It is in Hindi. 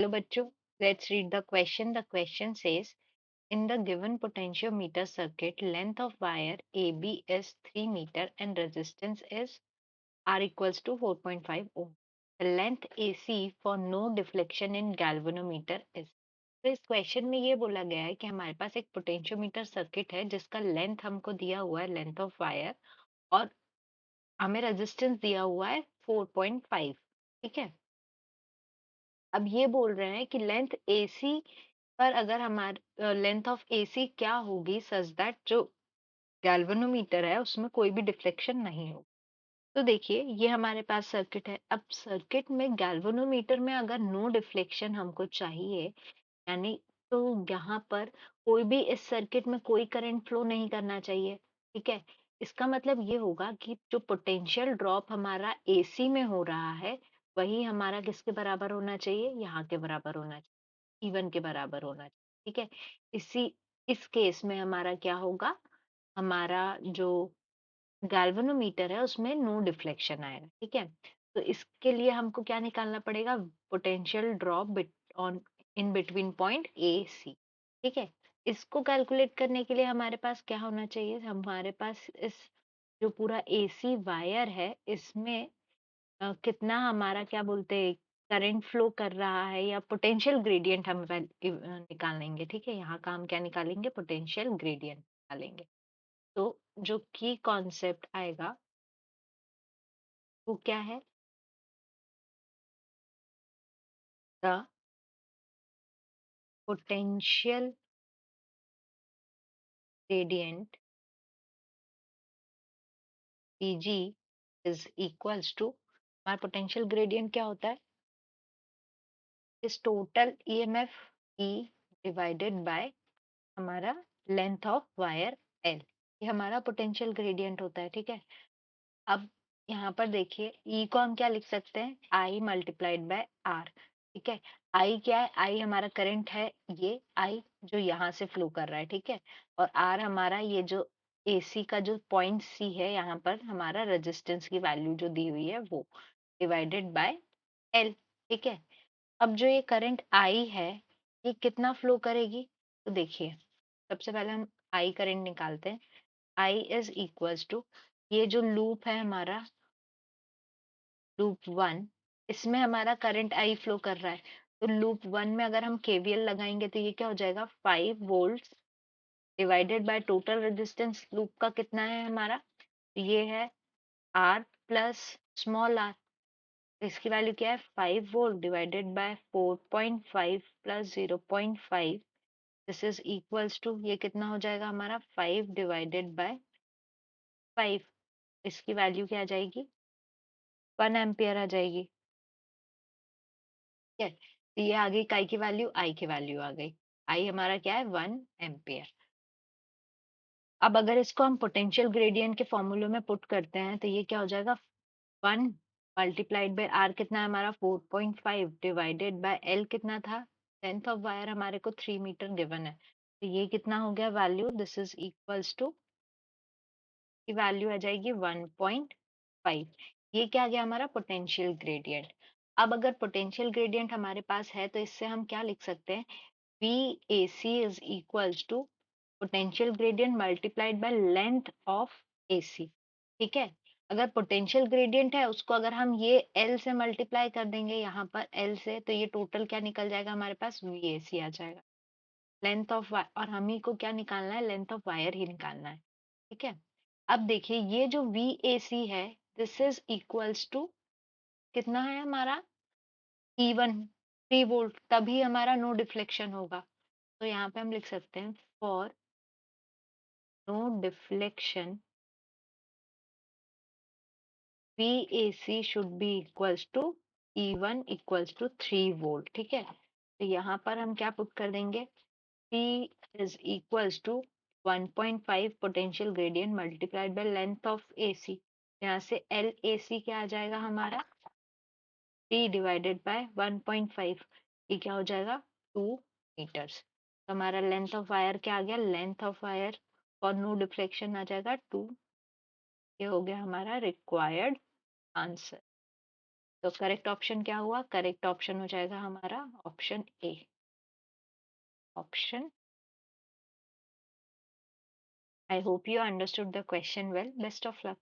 Hello bachcho, let's read the question. The question says, in the given potentiometer circuit, length of wire AB is 3 meter and resistance is R equals to 4.5 ohm. The length AC for no deflection in galvanometer is. तो इस क्वेश्चन में ये बोला गया है कि हमारे पास एक पोटेंशियोमीटर सर्किट है जिसका लेंथ हमको दिया हुआ है, लेंथ ऑफ वायर, और हमें रेजिस्टेंस दिया हुआ है 4.5। ठीक है, अब ये बोल रहे हैं कि लेंथ एसी पर अगर हमारे लेंथ ऑफ एसी क्या होगी सच दैट जो गैल्वेनोमीटर है उसमें कोई भी डिफ्लेक्शन नहीं हो। तो देखिए ये हमारे पास सर्किट है। अब सर्किट में गैल्वेनोमीटर में अगर नो डिफ्लेक्शन हमको चाहिए, यानी तो यहाँ पर कोई भी इस सर्किट में कोई करंट फ्लो नहीं करना चाहिए। ठीक है, इसका मतलब ये होगा कि जो पोटेंशियल ड्रॉप हमारा एसी में हो रहा है वही हमारा किसके बराबर होना चाहिए, यहाँ के बराबर होना चाहिए, इवन के बराबर होना चाहिए। ठीक है, इस केस में हमारा क्या होगा, हमारा जो गैल्वेनोमीटर है उसमें नो डिफ्लेक्शन आएगा। ठीक है, तो इसके लिए हमको क्या निकालना पड़ेगा, potential drop on in between point A C. ठीक है, इसको कैलकुलेट करने के लिए हमारे पास क्या होना चाहिए, हमारे पास इस जो पूरा एसी वायर है इसमें कितना हमारा क्या बोलते हैं करंट फ्लो कर रहा है, या पोटेंशियल ग्रेडियंट हम निकालेंगे। ठीक है, यहाँ का हम क्या निकालेंगे, पोटेंशियल ग्रेडियंट निकालेंगे। तो जो की कॉन्सेप्ट आएगा वो क्या है, the potential gradient PG is equals to, हमारा पोटेंशियल ग्रेडियंट क्या होता है, इस total EMF E divided by हमारा लेंथ ऑफ वायर एल। ये हमारा पोटेंशियल ग्रेडियंट होता है। ठीक है, अब यहाँ पर देखिए ई को हम क्या लिख सकते हैं, आई मल्टीप्लाइड बाय आर। ठीक है, आई क्या है, आई हमारा करंट है, ये आई जो यहाँ से फ्लो कर रहा है। ठीक है, और आर हमारा ये जो एसी का जो पॉइंट सी है, यहाँ पर हमारा रेजिस्टेंस की वैल्यू जो दी हुई है वो, डिवाइडेड बाय एल। ठीक है, अब जो ये करंट आई है ये कितना फ्लो करेगी, तो देखिए सबसे पहले हम आई करंट निकालते हैं। आई इज इक्वल्स टू, ये जो लूप है हमारा लूप वन, इसमें हमारा करंट आई फ्लो कर रहा है, तो लूप वन में अगर हम केवीएल लगाएंगे तो ये क्या हो जाएगा, 5 volt divided by total resistance loop का कितना है हमारा, तो ये है आर प्लस स्मॉल आर। इसकी वैल्यू क्या है, 5 वोल्ट डिवाइडेड बाय 4.5 प्लस 0.5, दिस इज इक्वल्स टू, ये कितना हो जाएगा हमारा 5 डिवाइडेड बाय 5, इसकी वैल्यू क्या आ जाएगी, 1 एम्पियर आ जाएगी। ठीक है, तो ये आ गई काई की वैल्यू, आई की वैल्यू आ गई। आई हमारा क्या है, 1 एम्पियर। अब अगर इसको हम पोटेंशियल ग्रेडियंट के फॉर्मूले में पुट करते हैं तो ये क्या हो जाएगा, 1 मल्टीप्लाइड बाय आर कितना है हमारा 4.5 डिवाइडेड बाय एल कितना था, लेंथ ऑफ वायर हमारे को 3 मीटर गिवन है, तो ये कितना हो गया value, this is equals to, की वैल्यू आ जाएगी 1.5। ये क्या आ गया हमारा पोटेंशियल ग्रेडियंट। अब अगर पोटेंशियल ग्रेडियंट हमारे पास है तो इससे हम क्या लिख सकते हैं, VAC is equals to potential gradient multiplied by length of AC। ठीक है, अगर पोटेंशियल ग्रेडियंट है उसको अगर हम ये L से मल्टीप्लाई कर देंगे यहाँ पर L से, तो ये टोटल क्या निकल जाएगा हमारे पास, VAC आ जाएगा। लेंथ ऑफ वायर, और हम ही को क्या निकालना है, लेंथ ऑफ वायर ही निकालना है। ठीक है, अब देखिए ये जो VAC है दिस इज इक्वल्स टू कितना है हमारा, E1 3 वोल्ट, तभी हमारा नो डिफ्लेक्शन होगा। तो यहाँ पे हम लिख सकते हैं for no deflection VAC should be equals to E1 equals to 3 volt. ठीक है, तो यहाँ पर हम क्या पुट कर देंगे, P is equals to 1.5 potential gradient multiplied by length of AC। यहाँ से LAC क्या आ जाएगा हमारा, 3 डिवाइडेड बाय 1.5, ये क्या हो जाएगा, 2 मीटर्स। तो हमारा लेंथ ऑफ वायर क्या आ गया, लेंथ ऑफ वायर और नो डिफ्लेक्शन आ जाएगा 2। ये हो गया हमारा रिक्वायर्ड आंसर। तो करेक्ट ऑप्शन क्या हुआ? करेक्ट ऑप्शन हो जाएगा हमारा option A. Option, I hope you understood the question well. Best of luck.